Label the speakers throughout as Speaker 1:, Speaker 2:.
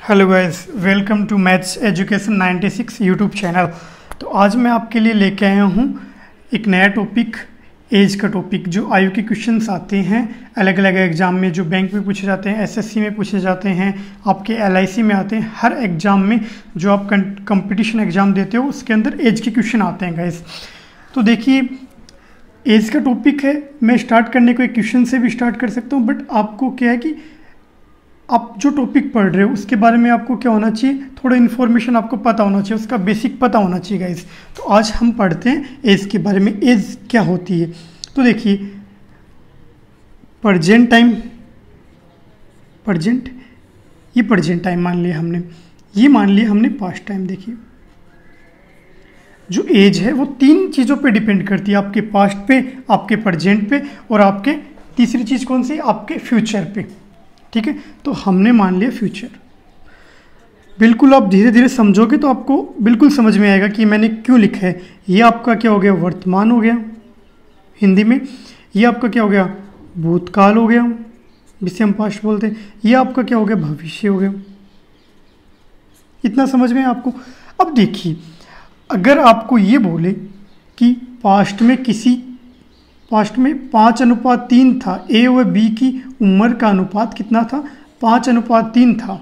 Speaker 1: Hello guys, welcome to maths education 96 YouTube channel. तो आज मैं आपके लिए लेके आया हूँ एक नया टॉपिक, एज का टॉपिक। जो आयु के क्वेश्चंस आते हैं अलग अलग एग्जाम में, जो बैंक में पूछे जाते हैं, एसएससी में पूछे जाते हैं, आपके एलआईसी में आते हैं, हर एग्जाम में जो आप कंपटीशन एग्जाम देते हो उसके अंदर एज के क्वेश्चन आते हैं गाइस। तो देखिए, एज का टॉपिक है, मैं स्टार्ट करने को एक क्वेश्चन से भी स्टार्ट कर सकता हूँ, बट आपको क्या है कि आप जो टॉपिक पढ़ रहे हो उसके बारे में आपको क्या होना चाहिए, थोड़ा इन्फॉर्मेशन आपको पता होना चाहिए, उसका बेसिक पता होना चाहिए गाइस। तो आज हम पढ़ते हैं एज के बारे में, एज क्या होती है। तो देखिए, प्रेजेंट टाइम, ये प्रेजेंट टाइम मान लिया हमने, ये मान लिया हमने पास्ट टाइम। देखिए, जो एज है वो तीन चीज़ों पे डिपेंड करती है, आपके पास्ट पे, आपके प्रेजेंट पे, और आपके तीसरी चीज़ कौन सी, आपके फ्यूचर पे। ठीक है, तो हमने मान लिया फ्यूचर। बिल्कुल आप धीरे धीरे समझोगे तो आपको बिल्कुल समझ में आएगा कि मैंने क्यों लिखा है। ये आपका क्या हो गया, वर्तमान हो गया हिंदी में। ये आपका क्या हो गया, भूतकाल हो गया, जिसे हम पास्ट बोलते हैं। ये आपका क्या हो गया, भविष्य हो गया। इतना समझ में आपको। अब देखिए, अगर आपको ये बोले कि पास्ट में 5:3 था, ए और बी की उम्र का अनुपात कितना था, 5:3 था,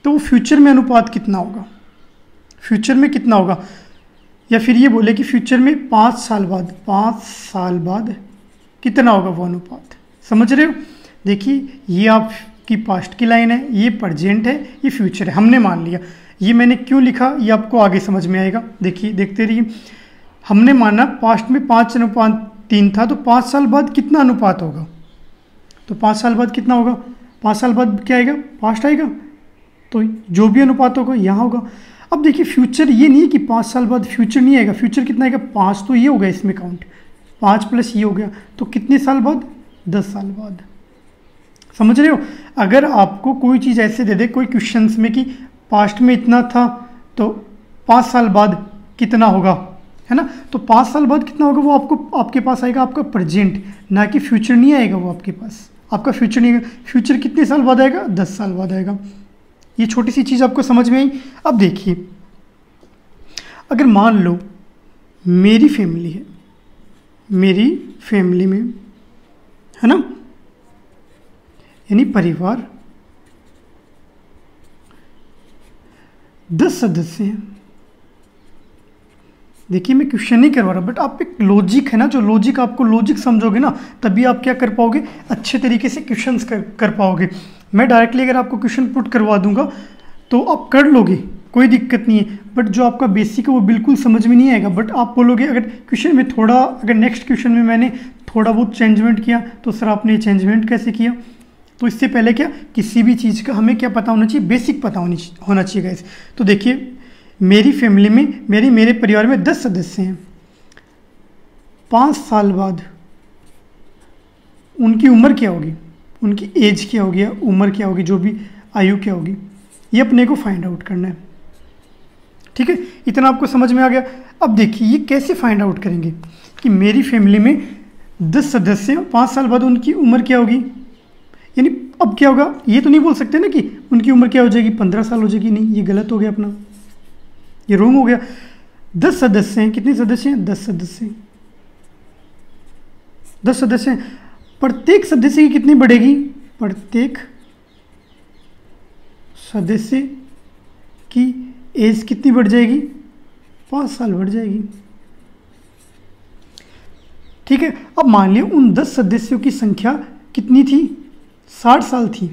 Speaker 1: तो वो फ्यूचर में अनुपात कितना होगा, फ्यूचर में कितना होगा। या फिर ये बोले कि फ्यूचर में 5 साल बाद कितना होगा वो अनुपात। समझ रहे हो। देखिए, ये आपकी पास्ट की लाइन है, ये प्रेजेंट है, ये फ्यूचर है, हमने मान लिया। ये मैंने क्यों लिखा ये आपको आगे समझ में आएगा। देखिए, देखते रहिए। हमने माना पास्ट में 5:3 था, तो 5 साल बाद कितना अनुपात होगा, तो 5 साल बाद कितना होगा, 5 साल बाद क्या आएगा, पास्ट आएगा, तो जो भी अनुपात होगा यहाँ होगा। अब देखिए, फ्यूचर ये नहीं है कि 5 साल बाद फ्यूचर नहीं आएगा, फ्यूचर कितना आएगा, 5, तो ये होगा इसमें काउंट, 5 प्लस ये हो गया, तो कितने साल बाद, 10 साल बाद। समझ रहे हो। अगर आपको कोई चीज़ ऐसे दे दे कोई क्वेश्चंस में कि पास्ट में इतना था तो 5 साल बाद कितना होगा, है ना, तो 5 साल बाद कितना होगा वो आपके पास आएगा, आपका प्रेजेंट, ना कि फ्यूचर नहीं आएगा वो आपके पास, आपका फ्यूचर नहीं आएगा। फ्यूचर कितने साल बाद आएगा, 10 साल बाद आएगा। ये छोटी सी चीज़ आपको समझ में आई। अब देखिए, अगर मान लो मेरी फैमिली है, मेरी फैमिली में, है ना, यानी परिवार 10 सदस्य हैं। देखिए, मैं क्वेश्चन नहीं करवा रहा, बट आप एक लॉजिक है ना, जो लॉजिक, आपको लॉजिक समझोगे ना, तभी आप क्या कर पाओगे, अच्छे तरीके से क्वेश्चंस कर पाओगे। मैं डायरेक्टली अगर आपको क्वेश्चन पुट करवा दूंगा तो आप कर लोगे, कोई दिक्कत नहीं है, बट जो आपका बेसिक है वो बिल्कुल समझ में नहीं आएगा। बट आप बोलोगे, अगर क्वेश्चन में थोड़ा, अगर नेक्स्ट क्वेश्चन में मैंने थोड़ा बहुत चेंजमेंट किया तो सर आपने चेंजमेंट कैसे किया। तो इससे पहले क्या, किसी भी चीज़ का हमें क्या पता होना चाहिए, बेसिक पता होना चाहिए गाइस। तो देखिए, मेरी फैमिली में, मेरे परिवार में 10 सदस्य हैं। 5 साल बाद उनकी उम्र क्या होगी, उनकी एज क्या होगी, उम्र क्या होगी, जो भी आयु क्या होगी, ये अपने को फाइंड आउट करना है। ठीक है, इतना आपको समझ में आ गया। अब देखिए, ये कैसे फाइंड आउट करेंगे कि मेरी फैमिली में 10 सदस्य हैं, 5 साल बाद उनकी उम्र क्या होगी, यानी अब क्या होगा, ये तो नहीं बोल सकते ना कि उनकी उम्र क्या हो जाएगी, 15 साल हो जाएगी, नहीं, ये गलत हो गया अपना, ये रॉन्ग हो गया। 10 सदस्य हैं, कितने सदस्य हैं, 10 सदस्य, 10 सदस्य हैं। प्रत्येक सदस्य की कितनी बढ़ेगी, प्रत्येक सदस्य की एज कितनी बढ़ जाएगी, 5 साल बढ़ जाएगी। ठीक है, अब मान लिया उन 10 सदस्यों की संख्या कितनी थी, 60 साल थी।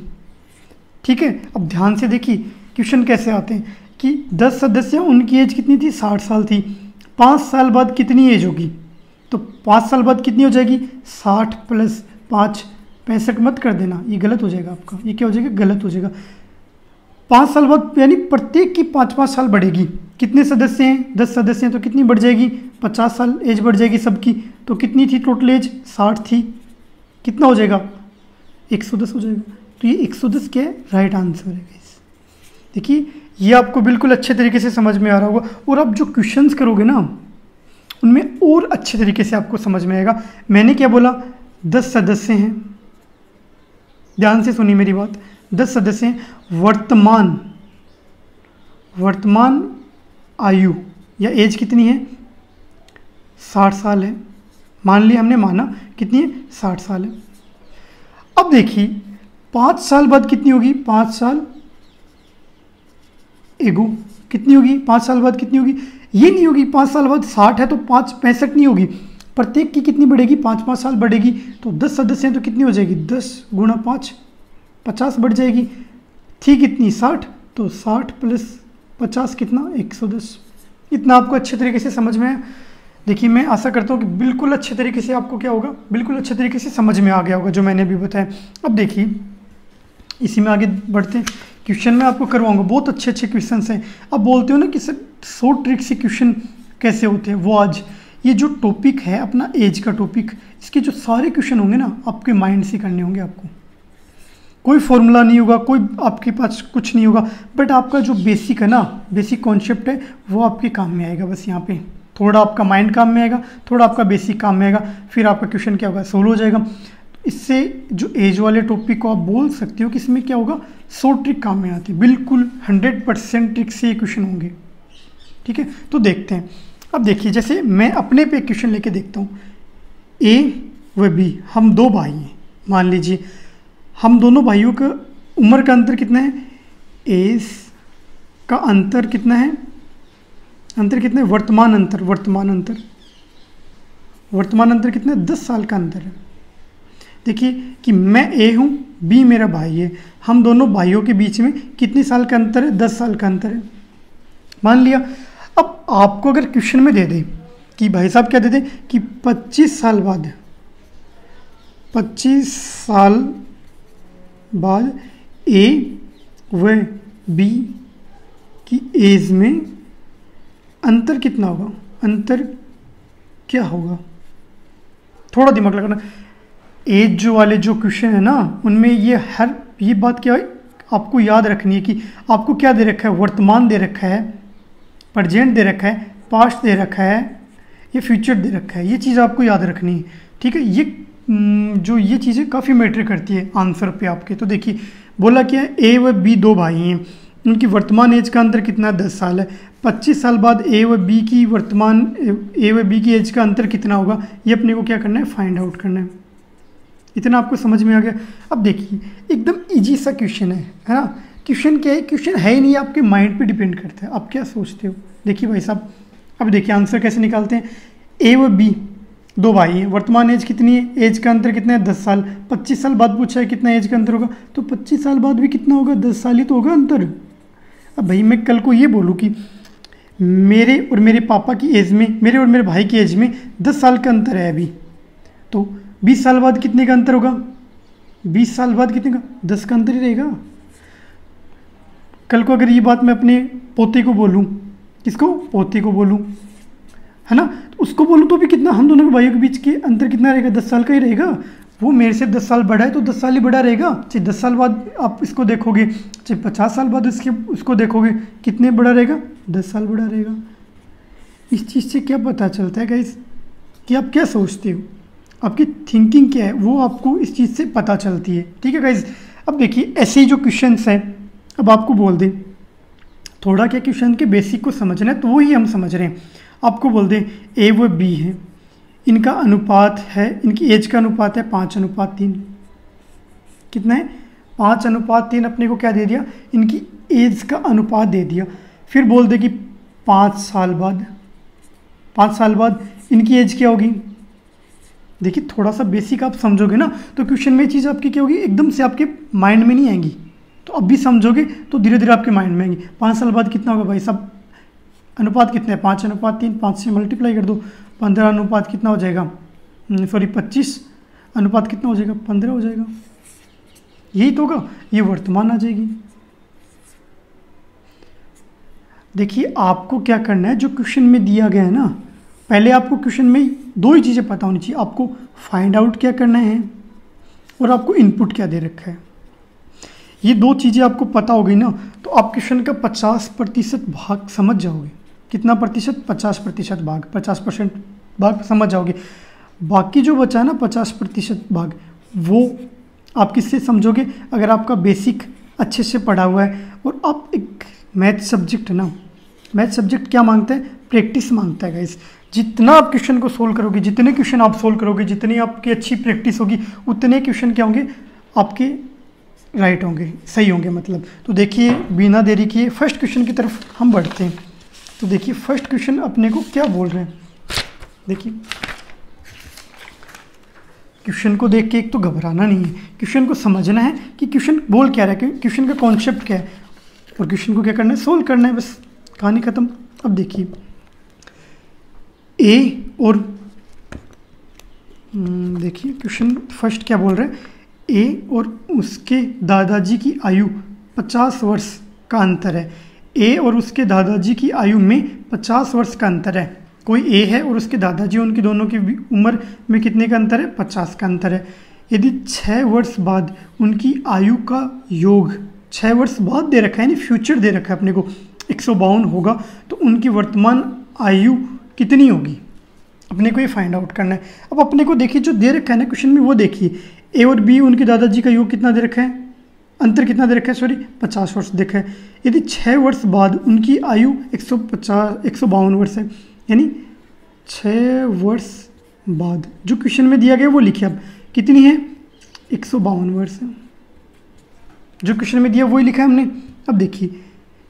Speaker 1: ठीक है, अब ध्यान से देखिए क्वेश्चन कैसे आते हैं कि 10 सदस्य, उनकी एज कितनी थी, 60 साल थी। 5 साल बाद कितनी एज होगी, तो 5 साल बाद कितनी हो जाएगी, 60 प्लस 5, 65 मत कर देना, ये गलत हो जाएगा आपका, ये क्या हो जाएगा, गलत हो जाएगा। 5 साल बाद यानी प्रत्येक की 5-5 साल बढ़ेगी। कितने सदस्य हैं, 10 सदस्य हैं, तो कितनी बढ़ जाएगी, 50 साल एज बढ़ जाएगी सबकी। तो कितनी थी टोटल एज, 60 थी, कितना हो जाएगा, 110 हो जाएगा। तो ये 110 क्या है, राइट आंसर है गाइस। देखिए, ये आपको बिल्कुल अच्छे तरीके से समझ में आ रहा होगा, और आप जो क्वेश्चंस करोगे ना उनमें और अच्छे तरीके से आपको समझ में आएगा। मैंने क्या बोला, 10 सदस्य हैं, ध्यान से सुनिए मेरी बात, 10 सदस्य हैं। वर्तमान वर्तमान आयु या एज कितनी है, 60 साल है। मान लिया हमने, माना कितनी है, 60 साल है। अब देखिए 5 साल बाद कितनी होगी, 5 साल एगो कितनी होगी, 5 साल बाद कितनी होगी, ये नहीं होगी 5 साल बाद 60 है तो 5 65 नहीं होगी, प्रत्येक की कितनी बढ़ेगी, 5-5 साल बढ़ेगी। तो 10 सदस्य हैं तो कितनी हो जाएगी, 10 गुणा 5 50 बढ़ जाएगी। थी कितनी 60, तो 60 प्लस 50 कितना 110। इतना आपको अच्छे तरीके से समझ में आया। देखिए मैं आशा करता हूँ कि बिल्कुल अच्छे तरीके से आपको क्या होगा, बिल्कुल अच्छे तरीके से समझ में आ गया होगा जो मैंने अभी बताया। अब देखिए इसी में आगे बढ़ते हैं। क्वेश्चन में आपको करवाऊंगा, बहुत अच्छे अच्छे क्वेश्चन हैं। अब बोलते हो ना कि सर 100 ट्रिक से क्वेश्चन कैसे होते हैं, वो आज ये जो टॉपिक है अपना एज का टॉपिक, इसके जो सारे क्वेश्चन होंगे ना आपके माइंड से करने होंगे। आपको कोई फॉर्मूला नहीं होगा, कोई आपके पास कुछ नहीं होगा, बट आपका जो बेसिक है ना, बेसिक कॉन्सेप्ट है वो आपके काम में आएगा। बस यहाँ पे थोड़ा आपका माइंड काम में आएगा, थोड़ा आपका बेसिक काम में आएगा, फिर आपका क्वेश्चन क्या होगा, सोल्व हो जाएगा। इससे जो एज वाले टॉपिक को आप बोल सकते हो कि इसमें क्या होगा, 100 ट्रिक काम में आती है, बिल्कुल 100% ट्रिक से ये क्वेश्चन होंगे। ठीक है, तो देखते हैं। अब देखिए जैसे मैं अपने पे क्वेश्चन लेके देखता हूँ। ए व बी हम 2 भाई हैं, मान लीजिए हम दोनों भाइयों का उम्र का अंतर कितना है, एज का अंतर कितना है, अंतर कितना है, वर्तमान अंतर कितना है, 10 साल का अंतर है। देखिए कि मैं ए हूँ, बी मेरा भाई है, हम दोनों भाइयों के बीच में कितने साल का अंतर है, 10 साल का अंतर है, मान लिया। अब आपको अगर क्वेश्चन में दे दे कि भाई साहब क्या दे दे कि 25 साल बाद ए व बी की एज में अंतर कितना होगा, अंतर क्या होगा, थोड़ा दिमाग लगाना। एज जो वाले जो क्वेश्चन है ना उनमें ये बात क्या है आपको याद रखनी है कि आपको क्या दे रखा है, वर्तमान दे रखा है, प्रेजेंट दे रखा है, पास्ट दे रखा है, ये फ्यूचर दे रखा है। ये चीज़ आपको याद रखनी है। ठीक है, ये चीज़ें काफ़ी मैटर करती है आंसर पे आपके। तो देखिए बोला क्या है, ए व बी 2 भाई हैं, उनकी वर्तमान एज का अंतर कितना है, 10 साल है। 25 साल बाद ए व बी की एज का अंतर कितना होगा, ये अपने को क्या करना है, फाइंड आउट करना है। इतना आपको समझ में आ गया। अब देखिए एकदम इजी सा क्वेश्चन है ना। क्वेश्चन क्या है, क्वेश्चन है ही नहीं, आपके माइंड पे डिपेंड करता है आप क्या सोचते हो। देखिए भाई साहब, अब देखिए आंसर कैसे निकालते हैं। ए व बी 2 भाई हैं, वर्तमान एज कितनी है, एज का अंतर कितना है, 10 साल। 25 साल बाद पूछा है कितना एज का अंतर होगा, तो 25 साल बाद भी कितना होगा, 10 साल ही तो होगा अंतर। अब भाई मैं कल को ये बोलूँ कि मेरे और मेरे पापा की एज में, मेरे और मेरे भाई की एज में 10 साल का अंतर है अभी, तो 20 साल बाद कितने का अंतर होगा, 20 साल बाद कितने का, 10 का अंतर ही रहेगा। कल को अगर ये बात मैं अपने पोते को बोलूँ, किसको, पोते को बोलूँ, है ना, तो उसको बोलूँ तो भी कितना, हम दोनों के भाइयों के बीच के अंतर कितना रहेगा, 10 साल का ही रहेगा। वो मेरे से 10 साल बड़ा है तो 10 साल ही बड़ा रहेगा। चाहे 10 साल बाद आप इसको देखोगे, चाहे 50 साल बाद उसको देखोगे, कितने बड़ा रहेगा, 10 साल बड़ा रहेगा। इस चीज़ से क्या पता चलता है गाइस कि आप क्या सोचते हो, आपकी थिंकिंग क्या है, वो आपको इस चीज़ से पता चलती है। ठीक है गाइस, अब देखिए ऐसे ही जो क्वेश्चंस हैं, अब आपको बोल दें थोड़ा क्या क्वेश्चन के बेसिक को समझना है, तो वही हम समझ रहे हैं। आपको बोल दें ए व बी है, इनका अनुपात है, इनकी एज का अनुपात है 5:3। कितना है, 5:3 अपने को क्या दे दिया, इनकी एज का अनुपात दे दिया। फिर बोल दे कि 5 साल बाद इनकी एज क्या होगी। देखिए थोड़ा सा बेसिक आप समझोगे ना तो क्वेश्चन में चीज़ आपकी क्या होगी, एकदम से आपके माइंड में नहीं आएंगी, तो अब भी समझोगे तो धीरे धीरे आपके माइंड में आएंगी। 5 साल बाद कितना होगा भाई साहब, अनुपात कितना है, 5:3, 5 से मल्टीप्लाई कर दो, 15 अनुपात कितना हो जाएगा, 25 अनुपात कितना हो जाएगा, 15 हो जाएगा। यही तो होगा, ये वर्तमान आ जाएगी। देखिए आपको क्या करना है, जो क्वेश्चन में दिया गया है ना, पहले आपको क्वेश्चन में 2 ही चीज़ें पता होनी चाहिए, आपको फाइंड आउट क्या करना है और आपको इनपुट क्या दे रखा है। ये 2 चीज़ें आपको पता हो गई ना, तो आप क्वेश्चन का 50% भाग समझ जाओगे। कितना प्रतिशत, 50% भाग, 50% भाग समझ जाओगे। बाकी जो बचा है ना 50% भाग, वो आप किससे समझोगे, अगर आपका बेसिक अच्छे से पढ़ा हुआ है और आप एक मैथ सब्जेक्ट है ना, मैथ सब्जेक्ट क्या मांगता है? प्रैक्टिस मांगता है गाइस। जितना आप क्वेश्चन को सोल्व करोगे, जितने क्वेश्चन आप सोल्व करोगे, जितनी आपकी अच्छी प्रैक्टिस होगी, उतने क्वेश्चन क्या होंगे? आपके राइट होंगे, सही होंगे मतलब। तो देखिए बिना देरी किए फर्स्ट क्वेश्चन की तरफ हम बढ़ते हैं। तो देखिए फर्स्ट क्वेश्चन अपने को क्या बोल रहे हैं। देखिए क्वेश्चन को देख के एक तो घबराना नहीं है, क्वेश्चन को समझना है कि क्वेश्चन बोल क्या रहा है, क्वेश्चन का कॉन्सेप्ट क्या है, और क्वेश्चन को क्या करना है? सोल्व करना है, बस कहानी खत्म। अब देखिए ए और देखिए क्वेश्चन फर्स्ट क्या बोल रहे हैं, ए और उसके दादाजी की आयु 50 वर्ष का अंतर है। ए और उसके दादाजी की आयु में 50 वर्ष का अंतर है। कोई ए है और उसके दादाजी, उनकी दोनों की उम्र में कितने का अंतर है? 50 का अंतर है। यदि 6 वर्ष बाद उनकी आयु का योग, 6 वर्ष बाद दे रखा है, यानी फ्यूचर दे रखा है अपने को, 152 होगा, तो उनकी वर्तमान आयु कितनी होगी? अपने को ये फाइंड आउट करना है। अब अपने को देखिए जो दे रखा है ना क्वेश्चन में, वो देखिए ए और बी उनके दादाजी का योग कितना दे रखा है, अंतर कितना दे रखा है, सॉरी 50 वर्ष देखा है। यदि 6 वर्ष बाद उनकी आयु 152 वर्ष है, यानी 6 वर्ष बाद जो क्वेश्चन में दिया गया वो लिखिए। अब कितनी है? 152 वर्ष है। जो क्वेश्चन में दिया वही लिखा है हमने। अब देखिए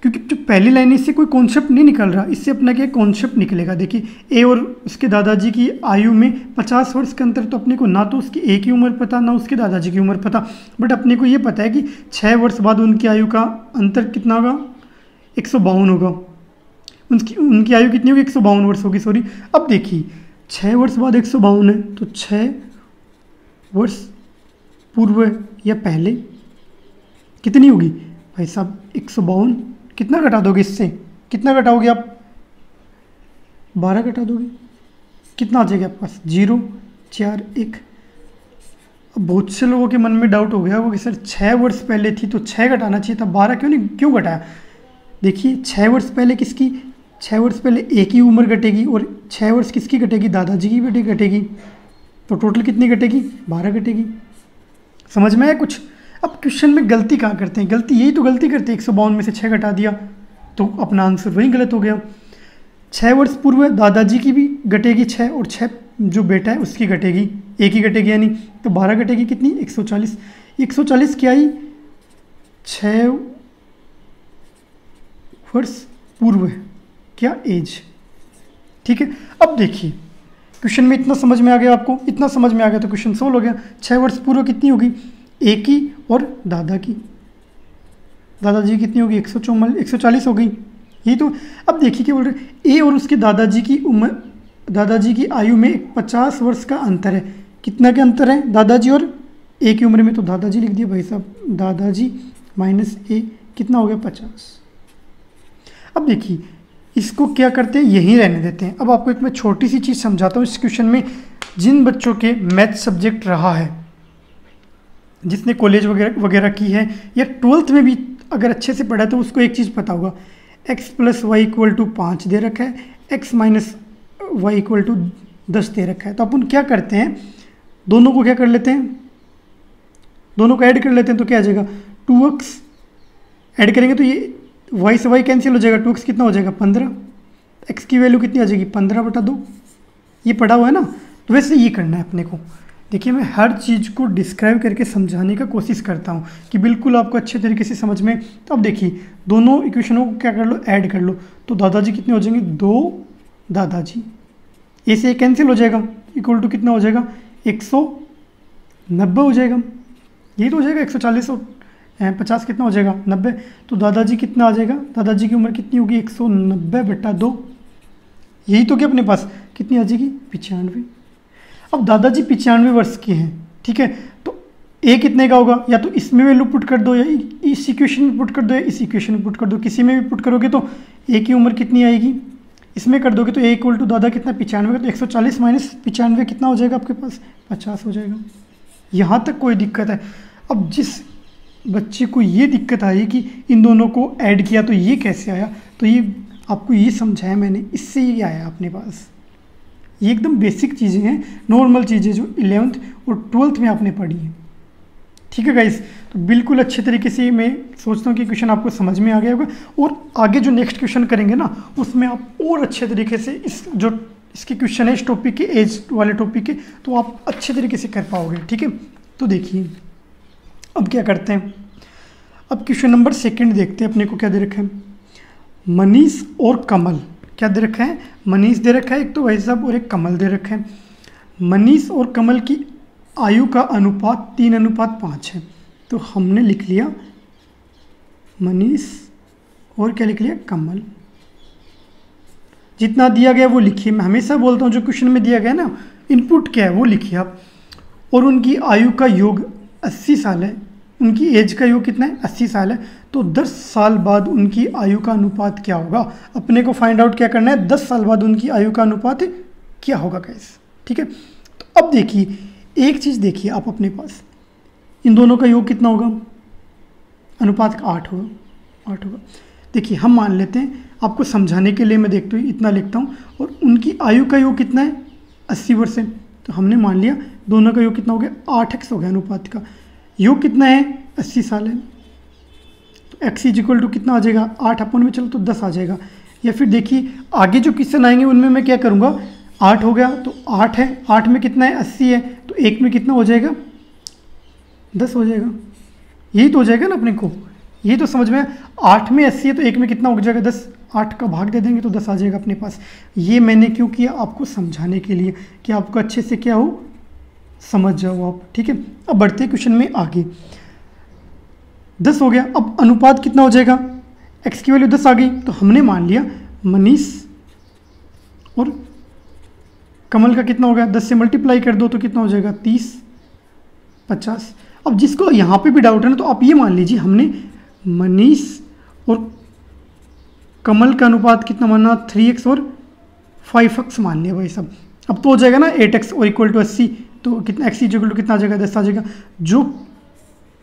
Speaker 1: क्योंकि जो पहली लाइन है इससे कोई कॉन्सेप्ट नहीं निकल रहा, इससे अपना क्या कॉन्सेप्ट निकलेगा। देखिए ए और उसके दादाजी की आयु में 50 वर्ष का अंतर, तो अपने को ना तो उसकी ए की उम्र पता, ना उसके दादाजी की उम्र पता, बट अपने को ये पता है कि 6 वर्ष बाद उनकी आयु का अंतर कितना होगा? 152 होगा। उनकी आयु कितनी होगी? 152 वर्ष होगी, सॉरी। अब देखिए 6 वर्ष बाद 152 है, तो 6 वर्ष पूर्व या पहले कितनी होगी भाई साहब? 152 कितना घटा दोगे इससे? कितना घटाओगे आप? 12 घटा दोगे, कितना आ जाएगा आपके पास? 0 4 1। अब बहुत से लोगों के मन में डाउट हो गया वो कि सर 6 वर्ष पहले थी तो 6 घटाना चाहिए था, 12 क्यों घटाया? देखिए 6 वर्ष पहले किसकी? 6 वर्ष पहले ए की उम्र घटेगी, और 6 वर्ष किसकी घटेगी? दादाजी की बेटी घटेगी। तो टोटल कितनी घटेगी? 12 घटेगी। समझ में आया कुछ? अब क्वेश्चन में गलती कहाँ करते हैं? गलती यही तो गलती करते हैं, 152 में से 6 घटा दिया तो अपना आंसर वही गलत हो गया। 6 वर्ष पूर्व दादाजी की भी घटेगी 6, और 6 जो बेटा है उसकी घटेगी, ए की घटेगी, यानी तो 12 घटेगी। कितनी? 140। 140 क्या आई? 6 वर्ष पूर्व क्या एज। ठीक है। अब देखिए क्वेश्चन में इतना समझ में आ गया आपको, इतना समझ में आ गया तो क्वेश्चन सोल्व हो गया। 6 वर्ष पूर्व कितनी होगी? ए की और दादा की, दादाजी कितनी होगी? 140 हो गई, यही तो। अब देखिए क्या बोल रहे हैं, ए और उसके दादाजी की उम्र, दादाजी की आयु में 50 वर्ष का अंतर है। कितना का अंतर है? दादाजी और ए की उम्र में, तो दादाजी लिख दिया भाई साहब, दादाजी माइनस ए कितना हो गया? 50। अब देखिए इसको क्या करते हैं, यहीं रहने देते हैं। अब आपको एक मैं छोटी सी चीज़ समझाता हूँ। इस क्वेश्चन में जिन बच्चों के मैथ सब्जेक्ट रहा है, जिसने कॉलेज वगैरह की है, या 12th में भी अगर अच्छे से पढ़ा है, तो उसको एक चीज़ पता होगा, x + y = 5 दे रखा है, x - y = 10 दे रखा है। तो अपन क्या करते हैं, दोनों को क्या कर लेते हैं, दोनों को ऐड कर लेते हैं। तो क्या आ जाएगा? 2x ऐड करेंगे तो ये y से y कैंसिल हो जाएगा, 2x कितना हो जाएगा? 15। x की वैल्यू कितनी आ जाएगी? 15/2। ये पढ़ा हुआ है ना। तो वैसे ये करना है अपने को। देखिए मैं हर चीज़ को डिस्क्राइब करके समझाने का कोशिश करता हूँ कि बिल्कुल आपको अच्छे तरीके से समझ में। तो अब देखिए दोनों इक्वेशनों को क्या कर लो, ऐड कर लो। तो दादाजी कितने हो जाएंगे? 2 दादाजी, ए से कैंसिल हो जाएगा, इक्वल टू कितना हो जाएगा? 190 हो जाएगा। यही तो हो जाएगा, 140 और 50 कितना हो जाएगा? 90। तो दादाजी कितना आ जाएगा? दादाजी की उम्र कितनी होगी? 190/2। यही तो क्या अपने पास कितनी आ जाएगी? 95। अब दादाजी 95 वर्ष के हैं, ठीक है। तो ए कितने का होगा? या तो इसमें वैल्यू पुट कर दो, या इस इक्वेशन में पुट कर दो, या इस इक्वेशन में पुट कर दो। किसी में भी पुट करोगे तो ए की उम्र कितनी आएगी? इसमें कर दोगे तो ए = दादा कितना? 95 का। तो 140 माइनस 95 कितना हो जाएगा आपके पास? 50 हो जाएगा। यहाँ तक कोई दिक्कत है? अब जिस बच्चे को ये दिक्कत आई कि इन दोनों को ऐड किया तो ये कैसे आया, तो ये आपको ये समझाया मैंने, इससे ये आया अपने पास। ये एकदम बेसिक चीज़ें हैं, नॉर्मल चीज़ें जो 11th और 12th में आपने पढ़ी हैं। ठीक है गाइस, तो बिल्कुल अच्छे तरीके से मैं सोचता हूँ कि क्वेश्चन आपको समझ में आ गया होगा, और आगे जो नेक्स्ट क्वेश्चन करेंगे ना उसमें आप और अच्छे तरीके से इस जो इसके क्वेश्चन है इस टॉपिक के, एज वाले टॉपिक के, तो आप अच्छे तरीके से कर पाओगे। ठीक है, तो देखिए अब क्या करते हैं, अब क्वेश्चन नंबर 2 देखते हैं। अपने को क्या दे रखा है, मनीष और कमल, क्या दे रखा है, मनीष दे रखा है एक तो भाई साहब, और एक कमल दे रखा है। मनीष और कमल की आयु का अनुपात 3:5 है। तो हमने लिख लिया मनीष और क्या लिख लिया, कमल। जितना दिया गया वो लिखिए, मैं हमेशा बोलता हूँ जो क्वेश्चन में दिया गया ना इनपुट क्या है वो लिखिए आप। और उनकी आयु का योग 80 साल है, उनकी एज का योग कितना है, 80 साल है। तो 10 साल बाद उनकी आयु का अनुपात क्या होगा, अपने को फाइंड आउट क्या करना है, 10 साल बाद उनकी आयु का अनुपात क्या होगा गाइस। ठीक है, तो अब देखिए एक चीज़ देखिए आप अपने पास, इन दोनों का योग कितना होगा, अनुपात का 8 होगा, 8 होगा। देखिए हम मान लेते हैं, आपको समझाने के लिए मैं देखते हुए इतना लिखता हूँ, और उनकी आयु का योग कितना है, 80 वर्ष है। तो हमने मान लिया दोनों का योग कितना हो गया, 8x हो गया, अनुपात का योग कितना है, 80 साल है। तो x = कितना आ जाएगा, 8 अपन में चलो तो 10 आ जाएगा। या फिर देखिए आगे जो क्वेश्चन आएंगे उनमें मैं क्या करूँगा, 8 हो गया तो 8 है, 8 में कितना है, 80 है, तो 1 में कितना हो जाएगा, 10 हो जाएगा। यही तो हो जाएगा ना अपने को, यही तो समझ में, 8 में 80 है तो 1 में कितना हो जाएगा, 10, 8 का भाग दे देंगे तो 10 आ जाएगा अपने पास। ये मैंने क्यों किया, आपको समझाने के लिए कि आपको अच्छे से क्या हो, समझ जाओ आप। ठीक है, अब बढ़ते क्वेश्चन में आगे। 10 हो गया, अब अनुपात कितना हो जाएगा, x की वैल्यू 10 आ गई। तो हमने मान लिया मनीष और कमल का कितना हो गया, 10 से मल्टीप्लाई कर दो तो कितना हो जाएगा, 30, 50। अब जिसको यहाँ पे भी डाउट है ना, तो आप ये मान लीजिए हमने मनीष और कमल का अनुपात कितना माना, 3x और 5x मान लिया भाई सब। अब तो हो जाएगा ना 8x और इक्वल टू 80, तो कितना x = कितना आ जाएगा, 10 आ जाएगा। जो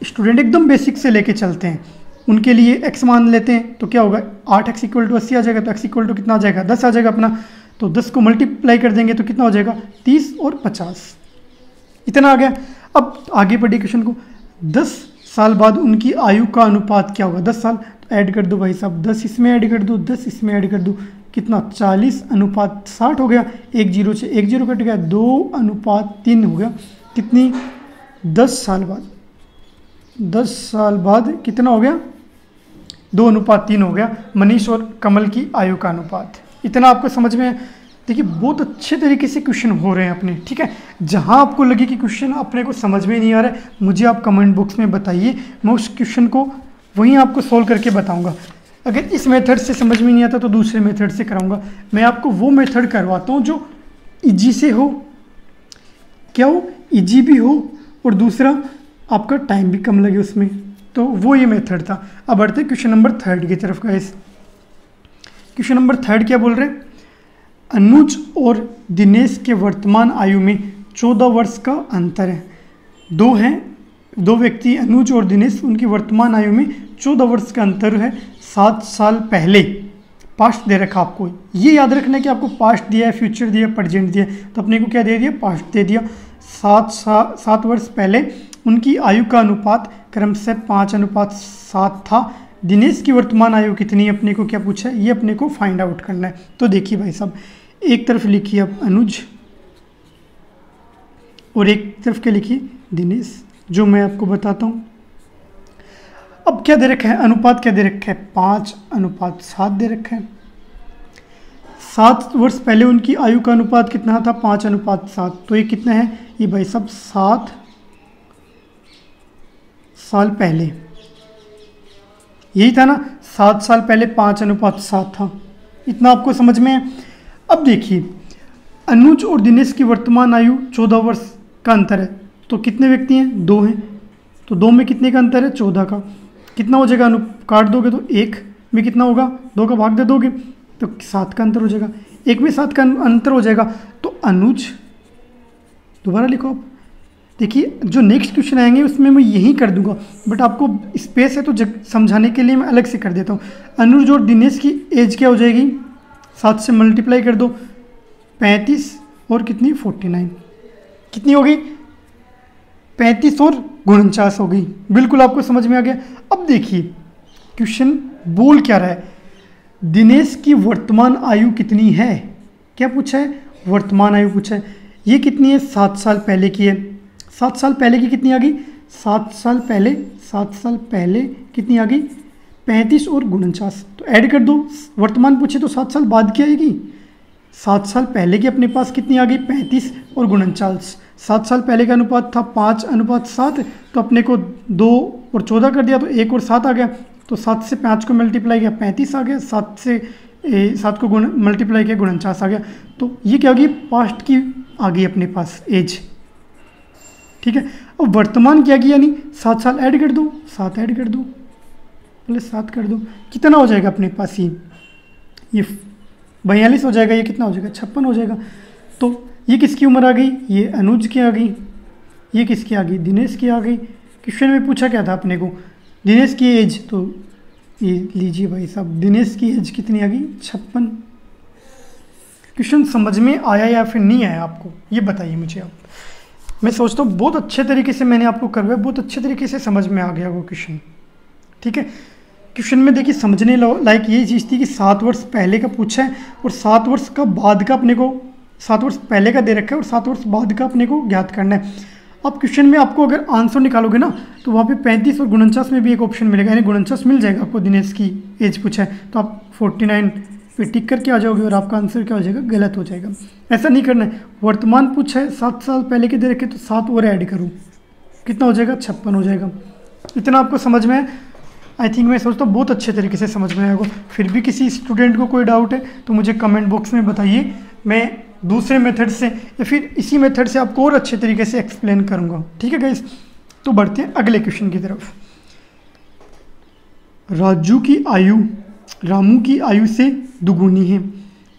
Speaker 1: स्टूडेंट एकदम बेसिक से लेके चलते हैं उनके लिए x मान लेते हैं, तो क्या होगा, 8x = 80 आ जाएगा, तो x = कितना आ जाएगा, 10 आ जाएगा अपना। तो 10 को मल्टीप्लाई कर देंगे तो कितना हो जाएगा, 30 और 50, इतना आ गया। अब आगे बढ़े क्वेश्चन को, 10 साल बाद उनकी आयु का अनुपात क्या होगा, 10 साल, तो ऐड कर दो भाई साहब, 10 इसमें ऐड कर दो, 10 इसमें ऐड कर दो, कितना, 40:60 हो गया। 1 0 से 1 0 कट गया, 2:3 हो गया। कितनी, 10 साल बाद, 10 साल बाद कितना हो गया, 2:3 हो गया मनीष और कमल की आयु का अनुपात। इतना आपको समझ में, देखिए बहुत अच्छे तरीके से क्वेश्चन हो रहे हैं अपने। ठीक है, जहां आपको लगे कि क्वेश्चन अपने को समझ में नहीं आ रहा है, मुझे आप कमेंट बॉक्स में बताइए, मैं उस क्वेश्चन को वहीं आपको सोल्व करके बताऊंगा। अगर इस मेथड से समझ में नहीं आता तो दूसरे मेथड से कराऊंगा। मैं आपको वो मेथड करवाता हूँ जो इजी से हो, क्या हो, इजी भी हो, और दूसरा आपका टाइम भी कम लगे उसमें, तो वो ये मेथड था। अब बढ़ते क्वेश्चन नंबर 3 की तरफ गाइस। क्वेश्चन नंबर 3 क्या बोल रहे हैं, अनुज और दिनेश के वर्तमान आयु में 14 वर्ष का अंतर है। दो व्यक्ति अनुज और दिनेश, उनकी वर्तमान आयु में 14 वर्ष का अंतर है। 7 साल पहले, पास्ट दे रखा आपको, ये याद रखना है कि आपको पास्ट दिया है, फ्यूचर दिया, प्रेजेंट दिया, तो अपने को क्या दे दिया, पास्ट दे दिया। 7 वर्ष पहले उनकी आयु का अनुपात क्रमशः 5:7 था। दिनेश की वर्तमान आयु कितनी है, अपने को क्या पूछा है, ये अपने को फाइंड आउट करना है। तो देखिए भाई साहब, एक तरफ लिखिए अब अनुज और एक तरफ क्या लिखिए, दिनेश, जो मैं आपको बताता हूँ। अब क्या दे रखा है, अनुपात क्या दे रखा है, 5:7 दे रखा है। 7 वर्ष पहले उनकी आयु का अनुपात कितना था, 5:7। तो ये कितना है, ये भाई साहब 7 साल पहले, यही था ना, 7 साल पहले 5:7 था। इतना आपको समझ में है। अब देखिए, अनुज और दिनेश की वर्तमान आयु 14 वर्ष का अंतर है, तो कितने व्यक्ति हैं, 2 हैं, तो 2 में कितने का अंतर है, 14 का। कितना हो जाएगा, काट दोगे तो 1 में कितना होगा, 2 का भाग दे दोगे तो 7 का अंतर हो जाएगा, 1 में 7 का अंतर हो जाएगा। तो अनुज, दोबारा लिखो आप, देखिए जो नेक्स्ट क्वेश्चन आएंगे उसमें मैं यही कर दूंगा, बट आपको स्पेस है तो समझाने के लिए मैं अलग से कर देता हूँ। अनुज और दिनेश की एज क्या हो जाएगी, 7 से मल्टीप्लाई कर दो, 35 और कितनी, 49, कितनी होगी, 35 और 49 हो गई। बिल्कुल आपको समझ में आ गया। अब देखिए क्वेश्चन बोल क्या रहा है, दिनेश की वर्तमान आयु कितनी है। क्या पूछा है, वर्तमान आयु पूछा है। ये कितनी है, 7 साल पहले की है। 7 साल पहले की कितनी आ गई, 7 साल पहले कितनी आ गई, 35 और 49। तो ऐड कर दो, वर्तमान पूछे तो 7 साल बाद की आएगी। 7 साल पहले की अपने पास कितनी आ गई, 35 और 49। 7 साल पहले का अनुपात था 5:7, तो अपने को 2 और 14 कर दिया तो 1 और 7 आ गया। तो 7 से 5 को मल्टीप्लाई किया 35 आ गया, 7 को मल्टीप्लाई किया 49 आ गया। तो ये क्या होगी, पास्ट की आ गई अपने पास एज। ठीक है, अब वर्तमान क्या किया, यानी 7 साल ऐड कर दो, 7 ऐड कर दो, प्लस 7 कर दो, कितना हो जाएगा अपने पास, ये 42 हो जाएगा। ये कितना हो जाएगा, 56 हो जाएगा। तो ये किसकी उम्र आ गई, ये अनुज की आ गई। ये किसकी आ गई, दिनेश की आ गई। क्वेश्चन में पूछा क्या था अपने को, दिनेश की एज, तो ये लीजिए भाई साहब, दिनेश की एज कितनी आ गई, 56। क्वेश्चन समझ में आया या फिर नहीं आया आपको, ये बताइए मुझे आप। मैं सोचता हूँ बहुत अच्छे तरीके से मैंने आपको करवाया, बहुत अच्छे तरीके से समझ में आ गया वो क्वेश्चन। ठीक है, क्वेश्चन में देखिए समझने लायक ये चीज़ थी कि 7 वर्ष पहले का पूछा है और 7 वर्ष का बाद का अपने को, 7 वर्ष पहले का दे रखा है और 7 वर्ष बाद का अपने को ज्ञात करना है। अब क्वेश्चन में आपको अगर आंसर निकालोगे ना तो वहाँ पे 35 और 49 में भी एक ऑप्शन मिलेगा, यानी 49 मिल जाएगा आपको, दिनेश की एज पूछा है तो आप 49 पे टिक करके आ जाओगे और आपका आंसर क्या हो जाएगा, गलत हो जाएगा। ऐसा नहीं करना है। वर्तमान पूछा है 7 साल पहले के दे रखे तो 7 और ऐड करूँ, कितना हो जाएगा, 56 हो जाएगा। इतना आपको समझ में है, आई थिंक मैं सोचता हूँ बहुत अच्छे तरीके से समझ में आएगा। फिर भी किसी स्टूडेंट को कोई डाउट है तो मुझे कमेंट बॉक्स में बताइए, मैं दूसरे मेथड से या फिर इसी मेथड से आपको और अच्छे तरीके से एक्सप्लेन करूँगा। ठीक है गाइस, तो बढ़ते हैं अगले क्वेश्चन की तरफ। राजू की आयु रामू की आयु से दुगुनी है।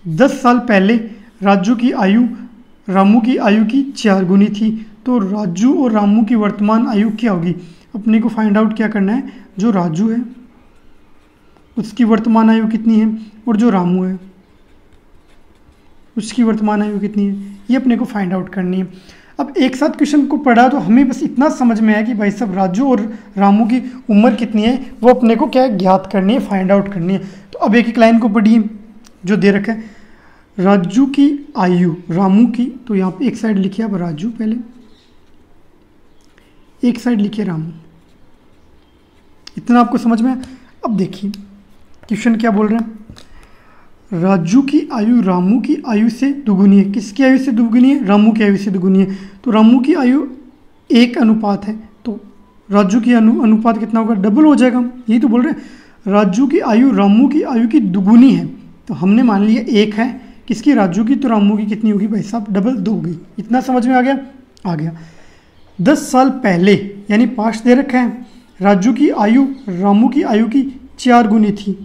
Speaker 1: 10 साल पहले राजू की आयु रामू की आयु की 4 गुनी थी, तो राजू और रामू की वर्तमान आयु क्या होगी। अपने को फाइंड आउट क्या करना है, जो राजू है उसकी वर्तमान आयु कितनी है और जो रामू है उसकी वर्तमान आयु कितनी है, ये अपने को फाइंड आउट करनी है। अब एक साथ क्वेश्चन को पढ़ा तो हमें बस इतना समझ में आया कि भाई साहब राजू और रामू की उम्र कितनी है, वो अपने को क्या ज्ञात करनी है, फाइंड आउट करनी है। तो अब एक एक लाइन को पढ़िए जो दे रखा है, राजू की आयु रामू की, तो यहाँ पे एक साइड लिखिए अब राजू, पहले एक साइड लिखिए रामू। इतना आपको समझ में। अब देखिए क्वेश्चन क्या बोल रहे हैं, राजू की आयु रामू की आयु से दुगुनी है। किसकी आयु से दुगुनी है, रामू की आयु से दुगुनी है। तो रामू की आयु 1 अनुपात है, तो राजू की अनुपात कितना होगा, डबल हो जाएगा। यही तो बोल रहे हैं, राजू की आयु रामू की आयु की दुगुनी है, तो हमने मान लिया 1 है किसकी, राजू की, तो रामू की कितनी होगी भाई साहब, डबल 2 होगी। इतना समझ में आ गया, आ गया। 10 साल पहले यानी पास्ट दे रखा है, राजू की आयु रामू की आयु की 4 गुनी थी,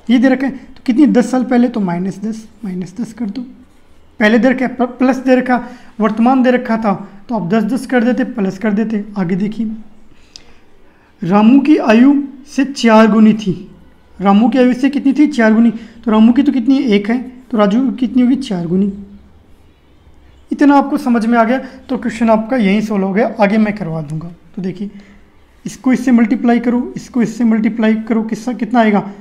Speaker 1: ये दे रखा है। तो कितनी, 10 साल पहले, तो -10 कर दो। पहले दे रखा है, प्लस दे रखा, वर्तमान दे रखा था तो आप 10 कर देते, प्लस कर देते। आगे देखिए, रामू की आयु से 4 गुनी थी, रामू की आयु से कितनी थी, 4 गुनी। तो रामू की तो कितनी, 1 है, तो राजू की कितनी होगी, 4 गुनी। इतना आपको समझ में आ गया तो क्वेश्चन आपका यहीं सोल्व हो गया। आगे मैं करवा दूंगा। तो देखिए, इसको इससे मल्टीप्लाई करो, इसको इससे मल्टीप्लाई करो, किसका कितना आएगा,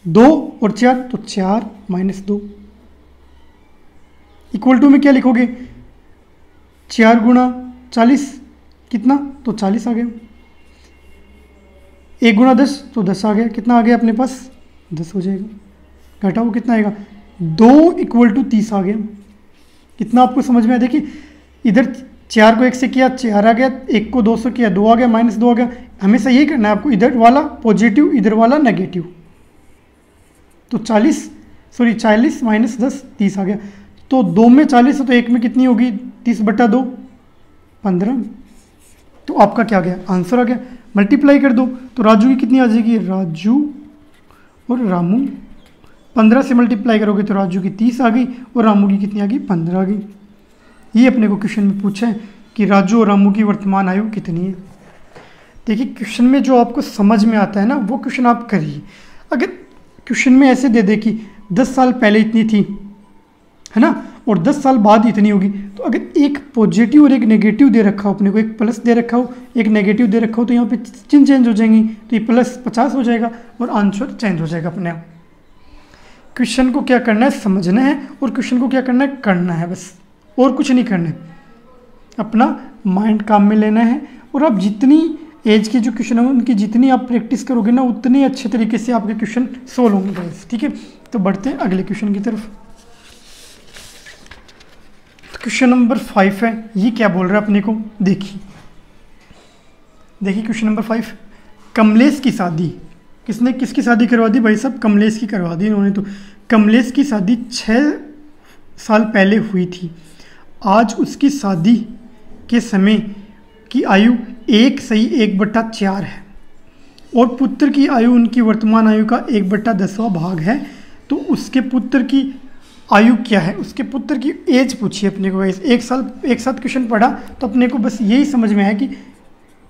Speaker 1: 2 और 4, तो 4 - 2 इक्वल टू में क्या लिखोगे, 4 गुणा 40 कितना, तो 40 आ गया। 1 गुणा 10 तो 10 आ गया। कितना आ गया अपने पास, 10 हो जाएगा। घटाओ कितना आएगा, 2 = 30 आ गया। कितना आपको समझ में आया। देखिए इधर 4 को 1 से किया 4 आ गया, 1 को 2 से किया 2 आ गया, -2 आ गया। हमेशा यही करना है आपको, इधर वाला पॉजिटिव इधर वाला नेगेटिव। तो 40 -10 30 आ गया। तो 2 में 40 है तो 1 में कितनी होगी, 30/2 15। तो आपका क्या आ गया, आंसर आ गया। मल्टीप्लाई कर दो तो राजू की कितनी आ जाएगी, राजू और रामू, 15 से मल्टीप्लाई करोगे तो राजू की 30 आ गई और रामू की कितनी आ गई, 15 आ गई। ये अपने को क्वेश्चन में पूछा है कि राजू और रामू की वर्तमान आयु कितनी है। देखिए क्वेश्चन में जो आपको समझ में आता है ना वो क्वेश्चन आप करिए। अगर क्वेश्चन में ऐसे दे दे कि 10 साल पहले इतनी थी, है ना, और 10 साल बाद इतनी होगी। तो अगर एक पॉजिटिव और एक नेगेटिव दे रखा हो अपने को, एक प्लस दे रखा हो एक नेगेटिव दे रखा हो, तो यहाँ पे चिन्ह चेंज हो जाएंगी, तो ये प्लस 50 हो जाएगा और आंसर चेंज हो जाएगा अपने आप। क्वेश्चन को क्या करना है, समझना है, और क्वेश्चन को क्या करना है, करना है, बस और कुछ नहीं करना है। अपना माइंड काम में लेना है, और आप जितनी एज के जो क्वेश्चन है उनकी जितनी आप प्रैक्टिस करोगे ना, उतने अच्छे तरीके से आपके क्वेश्चन सोल्व होंगे गाइस। ठीक है, तो बढ़ते हैं अगले क्वेश्चन की तरफ। तो क्वेश्चन नंबर 5 है, ये क्या बोल रहा है अपने को, देखिए क्वेश्चन नंबर 5, कमलेश की शादी, किसने किसकी शादी करवा दी भाई साहब, कमलेश की करवा दी इन्होंने। तो कमलेश की शादी 6 साल पहले हुई थी, आज उसकी शादी के समय की आयु 1/1/4 है, और पुत्र की आयु उनकी वर्तमान आयु का 1/10वां भाग है। तो उसके पुत्र की आयु क्या है, उसके पुत्र की एज पूछिए अपने को। एक साथ क्वेश्चन पढ़ा तो अपने को बस यही समझ में आया कि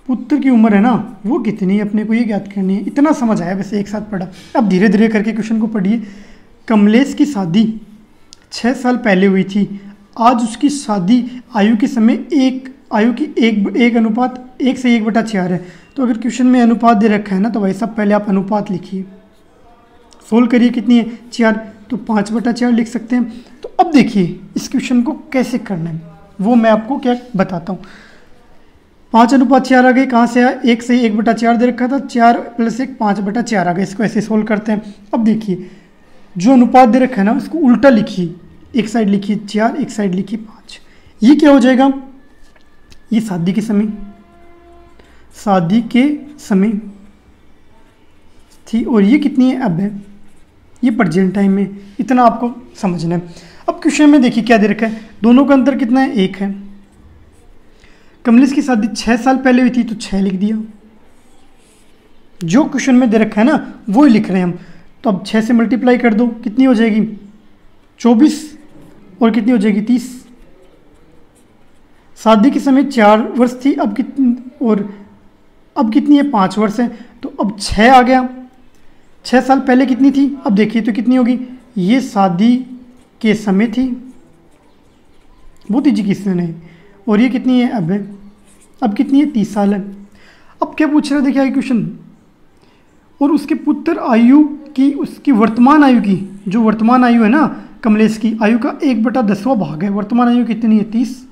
Speaker 1: पुत्र की उम्र है ना वो कितनी है, अपने को ये ज्ञात करनी है, इतना समझ आया बस एक साथ पढ़ा। अब धीरे धीरे करके क्वेश्चन को पढ़िए। कमलेश की शादी 6 साल पहले हुई थी, आज उसकी शादी आयु के समय आयु की 1:1/4 है। तो अगर क्वेश्चन में अनुपात दे रखा है ना, तो भाई साहब पहले आप अनुपात लिखिए, सोल्व करिए, कितनी है 4, तो 5/4 लिख सकते हैं। तो अब देखिए इस क्वेश्चन को कैसे करना है वो मैं आपको क्या बताता हूँ। 5:4 आ गए, कहाँ से आया, 1/1/4 दे रखा था, 4 + 1 5/4 आ गए। इसको ऐसे सोल्व करते हैं। अब देखिए जो अनुपात दे रखा है ना उसको उल्टा लिखिए, एक साइड लिखिए 4, एक साइड लिखिए 5। ये क्या हो जाएगा, ये शादी के समय थी, और ये कितनी है अब है, ये प्रेजेंट टाइम में। इतना आपको समझना है। अब क्वेश्चन में देखिए क्या दे रखा है, दोनों का अंतर कितना है, 1 है। कमलेश की शादी 6 साल पहले हुई थी, तो 6 लिख दिया। जो क्वेश्चन में दे रखा है ना वो ही लिख रहे हैं हम। तो अब 6 से मल्टीप्लाई कर दो, कितनी हो जाएगी 24, और कितनी हो जाएगी 30। शादी के समय 4 वर्ष थी, अब कितनी है 5 वर्ष है। तो अब 6 आ गया, 6 साल पहले कितनी थी, अब देखिए तो कितनी होगी, ये शादी के समय थी, बहुत ईजी क्वेश्चन है। और ये कितनी है अब कितनी है 30 साल है। अब क्या पूछ रहा है देखिए क्वेश्चन, और उसके पुत्र आयु की, उसकी वर्तमान आयु की, जो वर्तमान आयु है ना कमलेश की आयु का 1/10वां भाग है। वर्तमान आयु कितनी है 30,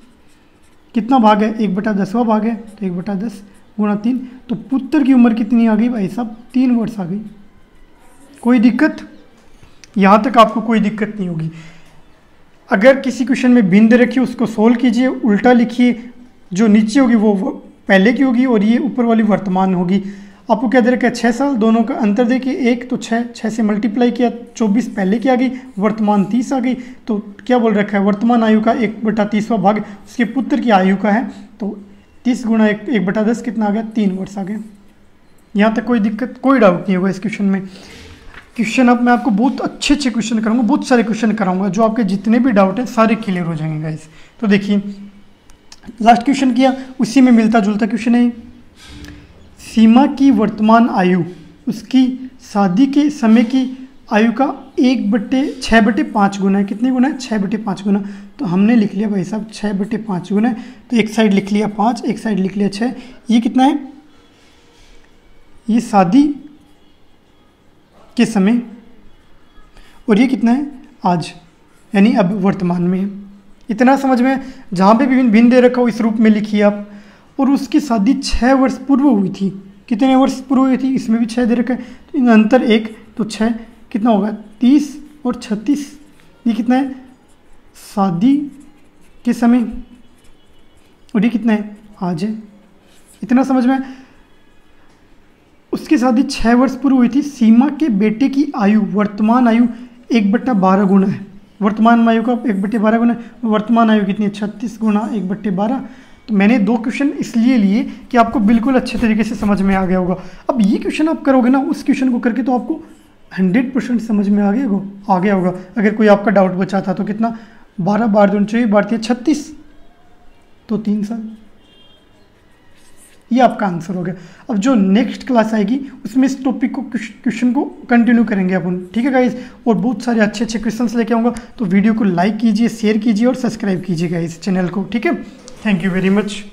Speaker 1: कितना भाग है 1/10वां भाग है, तो 1/10 × 3। तो पुत्र की उम्र कितनी आ गई भाई साहब, 3 वर्ष आ गई। कोई दिक्कत, यहाँ तक आपको कोई दिक्कत नहीं होगी। अगर किसी क्वेश्चन में भिन्न दे रखी उसको सोल्व कीजिए, उल्टा लिखिए, जो नीचे होगी वो पहले की होगी और ये ऊपर वाली वर्तमान होगी। आपको क्या दे रखा है 6 साल, दोनों का अंतर देखिए 1, तो 6 से मल्टीप्लाई किया 24 पहले की आ गई, वर्तमान 30 आ गई। तो क्या बोल रखा है, वर्तमान आयु का 1/30वां भाग उसके पुत्र की आयु का है, तो 30 × 1/10 कितना आ गया, 3 वर्ष आ गया। यहाँ तक कोई दिक्कत, कोई डाउट नहीं होगा इस क्वेश्चन में। क्वेश्चन अब मैं आपको बहुत अच्छे क्वेश्चन कराऊंगा, बहुत सारे क्वेश्चन कराऊंगा, जो आपके जितने भी डाउट हैं सारे क्लियर हो जाएंगे गाइस। तो देखिए लास्ट क्वेश्चन किया, उसी में मिलता जुलता क्वेश्चन है। सीमा की वर्तमान आयु उसकी शादी के समय की आयु का 6/5 गुना है। कितने गुना है, 6/5 गुना। तो हमने लिख लिया भाई साहब 6/5 गुना है, तो एक साइड लिख लिया 5, एक साइड लिख लिया 6। ये कितना है, ये शादी के समय, और ये कितना है आज, यानी अब वर्तमान में है। इतना समझ में, जहाँ पे भी भिन्न दे रखा हो इस रूप में लिखिए आप। और उसकी शादी 6 वर्ष पूर्व हुई थी, कितने वर्ष पूर्व हुई थी, इसमें भी 6 दे रखा है, तो इन अंतर 1, तो 6 कितना होगा 30 और 36, ये कितना है शादी के समय, और ये कितना है आज है। इतना समझ में। उसकी शादी 6 वर्ष पूर्व हुई थी। सीमा के बेटे की आयु, वर्तमान आयु 1/12 गुना है। वर्तमान आयु का 1/12 गुना, वर्तमान आयु कितनी है 36 × 1/12। तो मैंने 2 क्वेश्चन इसलिए लिए कि आपको बिल्कुल अच्छे तरीके से समझ में आ गया होगा। अब ये क्वेश्चन आप करोगे ना, उस क्वेश्चन को करके तो आपको 100% समझ में आ गया होगा। अगर कोई आपका डाउट बचा था तो कितना 12 12 दूनी चाहिए, 36, तो 3 साल। ये आपका आंसर हो गया। अब जो नेक्स्ट क्लास आएगी उसमें इस टॉपिक को क्वेश्चन को कंटिन्यू करेंगे अपन, ठीक है गाइज। और बहुत सारे अच्छे अच्छे क्वेश्चंस लेके आऊँगा, तो वीडियो को लाइक कीजिए, शेयर कीजिए और सब्सक्राइब कीजिएगा इस चैनल को, ठीक है। Thank you very much.